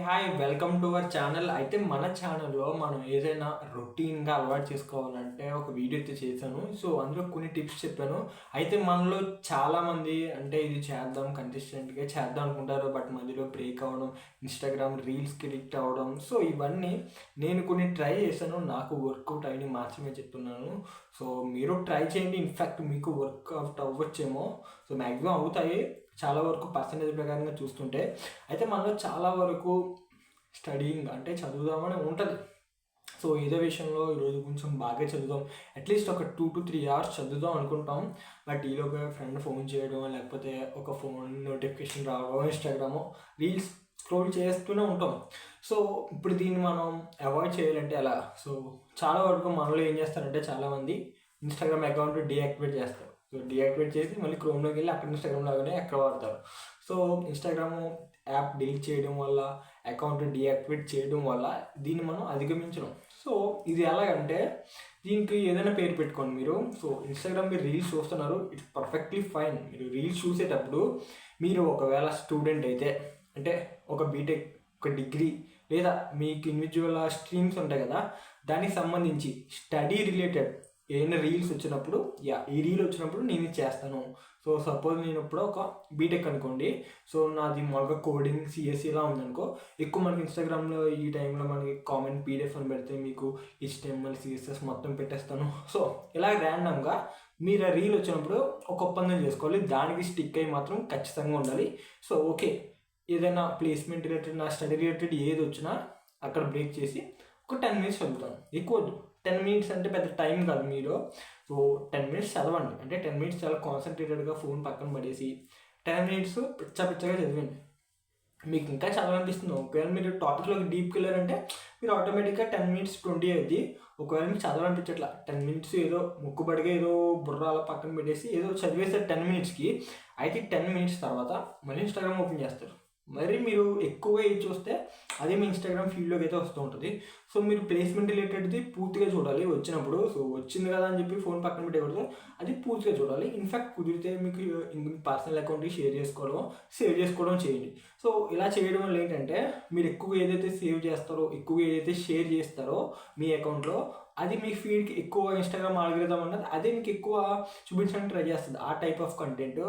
Hi welcome to our channel. అయితే మన ఛానల్‌లో మనం ఏదైనా రొటీన్‌గా అలవాటు చేసుకోవాలంటే ఒక వీడియో అయితే చేశాను. సో, అందులో కొన్ని టిప్స్ చెప్పాను. అయితే మనలో చాలామంది అంటే ఇది చేద్దాం కన్సిస్టెంట్‌గా చేద్దాం అనుకుంటారు. బట్ మధ్యలో బ్రేక్ అవ్వడం, ఇన్‌స్టాగ్రామ్ రీల్స్‌కి అడిక్ట్ అవ్వడం. సో, ఇవన్నీ నేను కొన్ని ట్రై చేశాను. నాకు వర్కౌట్ అయినవి మాత్రమే చెప్తున్నాను. సో, మీరు ట్రై చేయండి. ఇన్‌ఫాక్ట్ మీకు వర్కౌట్ అవ్వచ్చేమో. సో, మ్యాక్సిమం అవుతాయి. చాలా వరకు పర్సెంటేజ్ ప్రకారంగా చూస్తుంటే. అయితే మనలో చాలా వరకు స్టడీయింగ్ అంటే చదువుదామని ఉంటుంది. సో ఏదో విషయంలో ఈరోజు కొంచెం బాగా చదువుదాం, అట్లీస్ట్ ఒక 2 to 3 అవర్స్ చదువుదాం అనుకుంటాం. బట్ ఈలోగా ఫ్రెండ్ ఫోన్ చేయడం, లేకపోతే ఒక ఫోన్ నోటిఫికేషన్ రావడం, ఇన్స్టాగ్రామ్ రీల్స్ స్క్రోల్ చేస్తూనే ఉంటాం. సో ఇప్పుడు దీన్ని మనం అవాయిడ్ చేయాలంటే ఎలా? సో చాలా వరకు మనలో ఏం చేస్తారంటే చాలామంది ఇన్స్టాగ్రామ్ అకౌంట్ డీయాక్టివేట్ చేస్తారు. సో డీయాక్టివేట్ చేసి మళ్ళీ క్రోమ్లోకి వెళ్ళి అక్కడ ఇన్స్టాగ్రామ్ లాగానే అక్కడ వాడతారు. సో ఇన్స్టాగ్రామ్ యాప్ డిలీట్ చేయడం వల్ల, అకౌంట్ డీయాక్టివేట్ చేయడం వల్ల దీన్ని మనం అధిగమించడం. సో ఇది ఎలాగంటే దీనికి ఏదైనా పేరు పెట్టుకోండి మీరు. సో ఇన్స్టాగ్రామ్ మీరు రీల్స్ చూస్తున్నారు, ఇట్స్ పర్ఫెక్ట్లీ ఫైన్. మీరు రీల్స్ చూసేటప్పుడు మీరు ఒకవేళ స్టూడెంట్ అయితే, అంటే ఒక బీటెక్, ఒక డిగ్రీ, లేదా మీకు ఇండివిజువల్ స్ట్రీమ్స్ ఉంటాయి కదా, దానికి సంబంధించి స్టడీ రిలేటెడ్ ఏదైనా రీల్స్ వచ్చినప్పుడు, ఈ రీల్ వచ్చినప్పుడు నేను ఇది చేస్తాను. సో సపోజ్ నేను ఇప్పుడు ఒక బీటెక్ అనుకోండి. సో నాది మామూలుగా కోడింగ్ సిఎస్సి ఇలా ఉందనుకో, ఎక్కువ మనకి ఇన్స్టాగ్రామ్లో ఈ టైంలో మనకి కామన్ పీడిఎఫ్ అని పెడితే మీకు HTML CSS మొత్తం పెట్టేస్తాను. సో ఇలా ర్యాండమ్గా మీరు ఆ రీల్ వచ్చినప్పుడు ఒక ఒప్పందం చేసుకోవాలి, దానికి స్టిక్ అయ్యి మాత్రం ఖచ్చితంగా ఉండాలి. సో ఓకే, ఏదైనా ప్లేస్మెంట్ రిలేటెడ్, నా స్టడీ రిలేటెడ్ ఏది వచ్చినా అక్కడ బ్రేక్ చేసి ఒక 10 minutes చదువుతాను. ఎక్కువ 10 minutes అంటే పెద్ద టైం కాదు. మీరు సో 10 minutes చదవండి. అంటే 10 minutes చాలా కాన్సన్ట్రేటెడ్గా ఫోన్ పక్కన పడేసి 10 minutes పిచ్చగా చదివండి. మీకు ఇంకా చదవాలనిపిస్తుంది. ఒకవేళ మీరు టాపిక్లోకి డీప్కి వెళ్ళారంటే మీరు ఆటోమేటిక్గా 10 minutes 20 అయ్యింది. ఒకవేళ మీకు చదవాలనిపించట్లా, 10 minutes ఏదో ముక్కుబడిగా ఏదో బుర్ర అలా పక్కన పెట్టేసి ఏదో చదివేస్తారు 10 minutesకి. అయితే 10 minutes తర్వాత మళ్ళీ ఇన్స్టాగ్రామ్ ఓపెన్ చేస్తారు. మరి మీరు ఎక్కువగా ఏది చూస్తే అదే మీ ఇన్స్టాగ్రామ్ ఫీల్డ్లోకి అయితే వస్తూ ఉంటుంది. సో మీరు ప్లేస్మెంట్ రిలేటెడ్ది పూర్తిగా చూడాలి వచ్చినప్పుడు. సో వచ్చింది కదా అని చెప్పి ఫోన్ పక్కన పెట్టకూడదు, అది పూర్తిగా చూడాలి. ఇన్ఫాక్ట్ కుదిరితే మీకు పర్సనల్ అకౌంట్కి షేర్ చేసుకోవడం, సేవ్ చేసుకోవడం చేయండి. సో ఇలా చేయడం వల్ల ఏంటంటే మీరు ఎక్కువ ఏదైతే సేవ్ చేస్తారో, ఎక్కువ ఏదైతే షేర్ చేస్తారో మీ అకౌంట్లో, అది మీ ఫీడ్కి ఎక్కువ ఇన్స్టాగ్రామ్ ఆల్గోరిథం అన్నది అదే మీకు ఎక్కువ చూపించడానికి ట్రై చేస్తుంది, ఆ టైప్ ఆఫ్ కంటెంట్.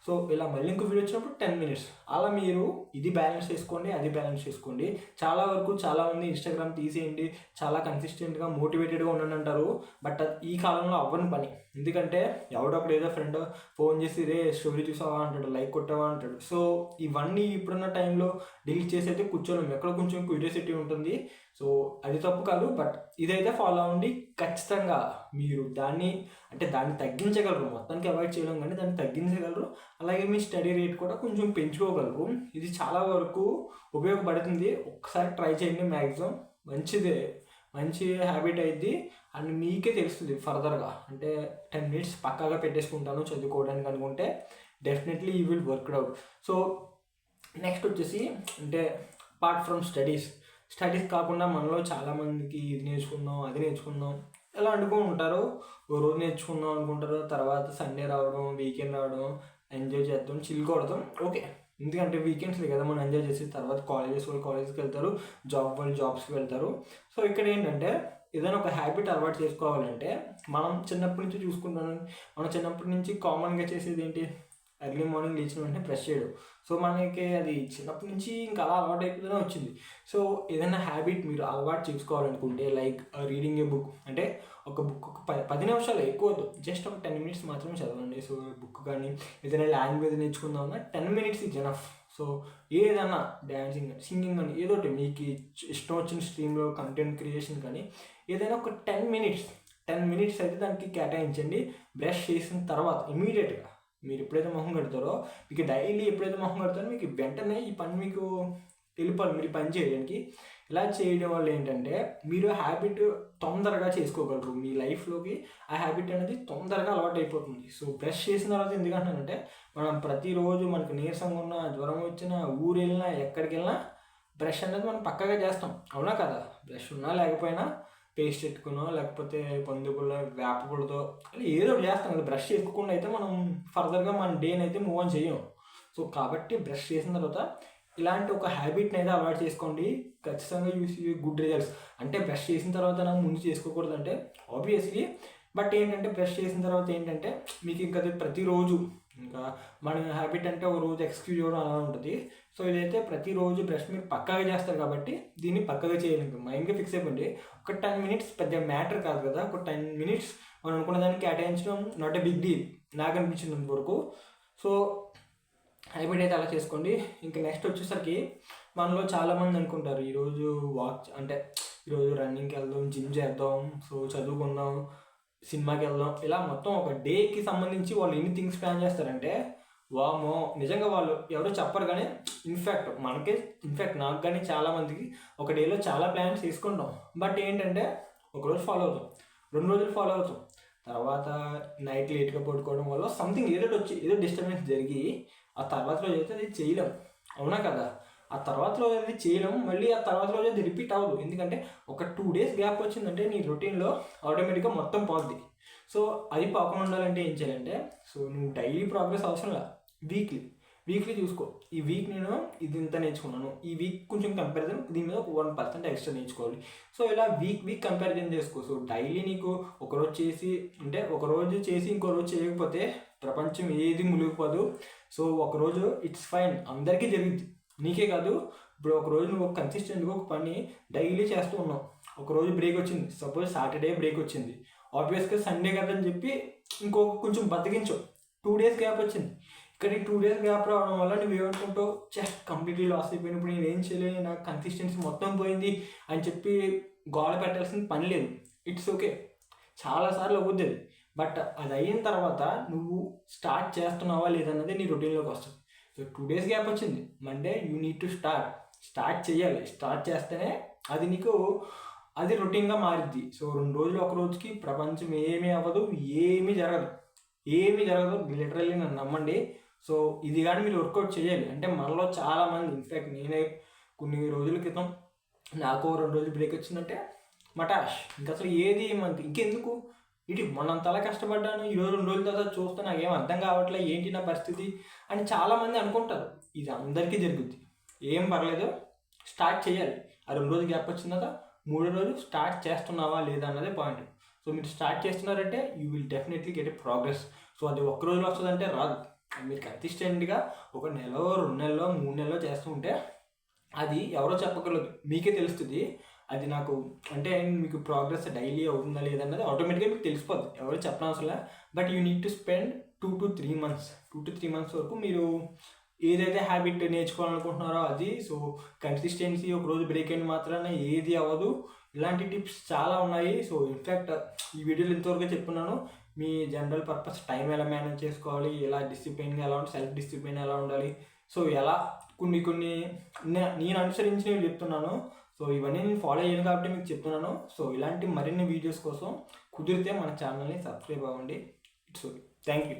సో ఇలా మళ్ళీ ఇంకో వీడియో వచ్చినప్పుడు 10 minutes అలా మీరు ఇది బ్యాలెన్స్ చేసుకోండి, అది బ్యాలెన్స్ చేసుకోండి. చాలా వరకు చాలామంది ఇన్స్టాగ్రామ్ తీసేయండి, చాలా కన్సిస్టెంట్గా మోటివేటెడ్గా ఉండండి అంటారు. బట్ ఈ కాలంలో అవ్వని పని. ఎందుకంటే ఎవడొకడు ఏదో ఫ్రెండ్ ఫోన్ చేసి రే స్టోరీ చూసావా అంటాడు, లైక్ కొట్టావా అంటాడు. సో ఇవన్నీ ఇప్పుడున్న టైంలో డిలీట్ చేసి అయితే కూర్చోలేము, ఎక్కడ కొంచెం క్యూరియాసిటీ ఉంటుంది. సో అది తప్పు కాదు, బట్ ఇదైతే ఫాలో అవ్వండి. ఖచ్చితంగా మీరు దాన్ని తగ్గించగలరు. మొత్తానికి అవాయిడ్ చేయడం కానీ దాన్ని తగ్గించగలరు. అలాగే మీ స్టడీ రేట్ కూడా కొంచెం పెంచుకోగలరు. ఇది చాలా వరకు ఉపయోగపడుతుంది. ఒక్కసారి ట్రై చేయండి, మ్యాక్సిమం మంచి హ్యాబిట్ అయింది. అండ్ మీకే తెలుస్తుంది ఫర్దర్గా. అంటే 10 minutes పక్కాగా పెట్టేసుకుంటాను చదువుకోవడానికి అనుకుంటే definitely you will work out. So next వచ్చేసి, అంటే అపార్ట్ ఫ్రమ్ స్టడీస్ కాకుండా మనలో చాలామందికి ఇది నేర్చుకుందాం, అది నేర్చుకుందాం ఎలా అనుకుని ఉంటారు. ఓ రోజు నేర్చుకుందాం అనుకుంటారు, తర్వాత సండే రావడం, వీకెండ్ రావడం, ఎంజాయ్ చేద్దాం, చిల్ కొడతాం. ఓకే, ఎందుకంటే వీకెండ్స్లో కదా మనం ఎంజాయ్ చేసి తర్వాత కాలేజెస్కి వెళ్తారు, జాబ్స్కి వెళ్తారు. సో ఇక్కడ ఏంటంటే ఏదైనా ఒక హ్యాబిట్ అలవాటు చేసుకోవాలంటే మనం చిన్నప్పటి నుంచి చూసుకుంటాను. మనం చిన్నప్పటి నుంచి కామన్గా చేసేది ఏంటి? ఎర్లీ మార్నింగ్ లేచిన వెంటనే బ్రష్ చేయడం. సో మనకి అది చిన్నప్పటి నుంచి ఇంకా అలా అలవాటు అయిపోతూనే వచ్చింది. సో ఏదైనా హ్యాబిట్ మీరు అలవాటు చేసుకోవాలనుకుంటే, లైక్ రీడింగ్ ఏ బుక్, అంటే ఒక బుక్ ఒక 10 నిమిషాలు ఎక్కువ జస్ట్ ఒక 10 minutes మాత్రమే చదవండి. సో బుక్ కానీ ఏదైనా లాంగ్వేజ్ నేర్చుకుందామన్నా 10 minutes ఈజ్ ఎనఫ్. సో ఏదైనా డ్యాన్సింగ్, సింగింగ్ కానీ ఏదో ఒకటి మీకు ఇష్టం వచ్చిన స్ట్రీమ్లో కంటెంట్ క్రియేషన్ కానీ ఏదైనా ఒక 10 minutes అయితే దానికి కేటాయించండి. బ్రష్ చేసిన తర్వాత ఇమీడియట్గా మీరు ఎప్పుడైతే మొహం కడతారో, మీకు డైలీ ఎప్పుడైతే మొహం కడతారో మీకు వెంటనే ఈ పని మీకు వెళ్ళిపోవాలి, మీరు పని చేయడానికి. ఇలా చేయడం వల్ల ఏంటంటే మీరు హ్యాబిట్ తొందరగా చేసుకోగలరు మీ లైఫ్లోకి. ఆ హ్యాబిట్ అనేది తొందరగా అలవాటు అయిపోతుంది. సో బ్రష్ చేసిన తర్వాత ఎందుకంటానంటే, మనం ప్రతిరోజు మనకు నీరసంగా ఉన్నా, జ్వరం వచ్చినా, ఊరు వెళ్ళినా, ఎక్కడికి వెళ్ళినా బ్రష్ అనేది మనం పక్కగా చేస్తాం, అవునా కదా? బ్రష్ ఉన్నా లేకపోయినా పేస్ట్ పెట్టుకునో, లేకపోతే పందుపుల్ల వేపపుల్లతో అలా ఏదో ఒకటి చేస్తాం కదా. బ్రష్ చేసుకోకుండా అయితే మనం ఫర్దర్గా మన డేని అయితే మూవ్ ఆన్ చేయం. సో కాబట్టి బ్రష్ చేసిన తర్వాత ఇలాంటి ఒక హ్యాబిట్ని అయితే అలవాటు చేసుకోండి. ఖచ్చితంగా యూస్ గుడ్ రిజల్ట్స్. అంటే బ్రష్ చేసిన తర్వాత నాకు ముందు చేసుకోకూడదు అంటే ఆబ్వియస్లీ, బట్ ఏంటంటే బ్రష్ చేసిన తర్వాత ఏంటంటే మీకు ఇంకా అది ప్రతిరోజు, ఇంకా మన హ్యాబిట్ అంటే ఒక రోజు ఎక్స్క్యూజ్ ఇవ్వడం అలా ఉంటుంది. సో ఇదైతే ప్రతిరోజు బ్రష్ మీరు పక్కాగా చేస్తారు కాబట్టి దీన్ని పక్కాగా చేయాలి. ఇంకా మైండ్గా ఫిక్స్ అయిపోయింది. ఒక 10 minutes పెద్ద మ్యాటర్ కాదు కదా, ఒక 10 minutes మనం అనుకున్న దాన్ని కేటాయించడం నాట్ ఎ బిగ్ డీల్ నాకు అనిపించినంత వరకు. సో హ్యాబిట్ అయితే అలా చేసుకోండి. ఇంకా నెక్స్ట్ వచ్చేసరికి మనలో చాలామంది అనుకుంటారు ఈరోజు వాక్ అంటే ఈరోజు రన్నింగ్కి వెళ్దాం, జిమ్ చేద్దాం, సో చదువుకుందాం, సినిమాకి వెళ్దాం, ఇలా మొత్తం ఒక డేకి సంబంధించి వాళ్ళు ఎన్ని థింగ్స్ ప్లాన్ చేస్తారంటే వామో నిజంగా వాళ్ళు ఎవరో చెప్పరు. కానీ ఇన్ఫ్యాక్ట్ నాకు కానీ చాలామందికి ఒక డేలో చాలా ప్లాన్స్ తీసుకుంటాం. బట్ ఏంటంటే ఒకరోజు ఫాలో అవుతాం, 2 రోజులు ఫాలో అవుతాం, తర్వాత నైట్ లేట్గా పడుకోవడం వల్ల సంథింగ్ ఏదో డిస్టర్బెన్స్ జరిగి ఆ తర్వాత రోజు అయితే అది చేయలేం. అవునా కదా? ఆ తర్వాత రోజు అది చేయలేం, మళ్ళీ ఆ తర్వాత రోజు అది రిపీట్ అవ్వదు. ఎందుకంటే ఒక 2 days గ్యాప్ వచ్చిందంటే నీ రొటీన్లో ఆటోమేటిక్గా మొత్తం పోద్ది. సో అది పోకుండా ఉండాలంటే ఏం చేయాలంటే, సో నువ్వు డైలీ ప్రోగ్రెస్ అవసరంలా, వీక్లీ చూసుకో. ఈ వీక్ నేను ఇది ఇంత నేర్చుకున్నాను, ఈ వీక్ కొంచెం కంపారిజన్ దీని మీద 1% ఎక్స్ట్రా నేర్చుకోవాలి. సో ఇలా వీక్ కంపారిజన్ చేసుకో. సో డైలీ నీకు ఒకరోజు చేసి ఇంకో రోజు చేయకపోతే ప్రపంచం ఏది మునిగిపోదు. సో ఒకరోజు ఇట్స్ ఫైన్, అందరికీ జరిగింది, నీకే కాదు. ఇప్పుడు ఒకరోజు నువ్వు కన్సిస్టెంట్గా ఒక పని డైలీ చేస్తూ ఉన్నావు, ఒకరోజు బ్రేక్ వచ్చింది, సపోజ్ సాటర్డే బ్రేక్ వచ్చింది, ఆబ్వియస్గా సండే కదని చెప్పి కొంచెం బతికించు. 2 days గ్యాప్ వచ్చింది. ఇక్కడ 2 days గ్యాప్ రావడం వల్ల నువ్వు ఏమనుకుంటావు, కంప్లీట్లీ లాస్ అయిపోయినప్పుడు నేను ఏం చేయలేదు, నాకు కన్సిస్టెన్సీ మొత్తం పోయింది అని చెప్పి గోడ పెట్టాల్సిన పని లేదు. ఇట్స్ ఓకే, చాలాసార్లు అవుద్ది అది. బట్ అది అయిన తర్వాత నువ్వు స్టార్ట్ చేస్తున్నావా లేదన్నది నీ రొటీన్లోకి వస్తుంది. సో 2 days గ్యాప్ వచ్చింది, Monday you need to start చేయాలి. స్టార్ట్ చేస్తేనే అది నీకు అది రొటీన్గా మారిద్ది. సో 2 రోజులు ఒక రోజుకి ప్రపంచం ఏమీ అవ్వదు, ఏమీ జరగదు. లిటరల్లీ నన్ను నమ్మండి. సో ఇది కానీ మీరు వర్కౌట్ చేయాలి. అంటే మనలో చాలామంది, ఇన్ఫ్యాక్ట్ నేనే కొన్ని రోజుల క్రితం నాకు 2 రోజులు బ్రేక్ వచ్చిందంటే మటాష్, ఇంకా అసలు ఏది ఏమంది ఇంకెందుకు, ఇటు మొన్నంతలా కష్టపడ్డాను, ఈరోజు 2 రోజుల తర్వాత చూస్తే నాకేం అర్థం కావట్లేదు, ఏంటి నా పరిస్థితి అని చాలామంది అనుకుంటారు. ఇది అందరికీ జరుగుద్ది, ఏం పర్లేదు, స్టార్ట్ చేయాలి. ఆ 2 రోజులు గ్యాప్ వచ్చిన తర్వాత 3వ రోజు స్టార్ట్ చేస్తున్నావా లేదా అన్నదే పాయింట్. సో మీరు స్టార్ట్ చేస్తున్నారంటే you will definitely get a progress. So అది ఒక్క రోజులో వస్తుందంటే రాదు. మీరు కన్సిస్టెంట్గా 1 నెల, 2 నెలలో, 3 నెలలో చేస్తూ ఉంటే అది ఎవరో చెప్పగలదు, మీకే తెలుస్తుంది. అది నాకు అంటే మీకు ప్రోగ్రెస్ డైలీ అవుతుందా లేదన్నది ఆటోమేటిక్గా మీకు తెలిసిపోద్ది, ఎవరు చెప్పనవసరం. But you need to spend 2 to 3 months వరకు మీరు ఏదైతే హ్యాబిట్ నేర్చుకోవాలనుకుంటున్నారో అది. సో కన్సిస్టెన్సీ, ఒక రోజు బ్రేక్ అయిన మాత్రాన ఏది అవ్వదు. ఇలాంటి టిప్స్ చాలా ఉన్నాయి. సో ఇన్ఫ్యాక్ట్ ఈ వీడియోలో ఇంతవరకు చెప్పున్నాను. మీ జనరల్ పర్పస్ టైం ఎలా మేనేజ్ చేసుకోవాలి, ఎలా డిసిప్లిన్గా ఎలా ఉండాలి, సెల్ఫ్ డిసిప్లిన్ ఎలా ఉండాలి, సో ఎలా కొన్ని నేను అనుసరించినవి చెప్తున్నాను. సో ఇవన్నీ నేను ఫాలో అయ్యాను కాబట్టి మీకు చెప్తున్నాను. సో ఇలాంటి మరిన్ని వీడియోస్ కోసం కుదిరితే మన ఛానల్ని సబ్స్క్రైబ్ అవ్వండి. It's okay, thank you.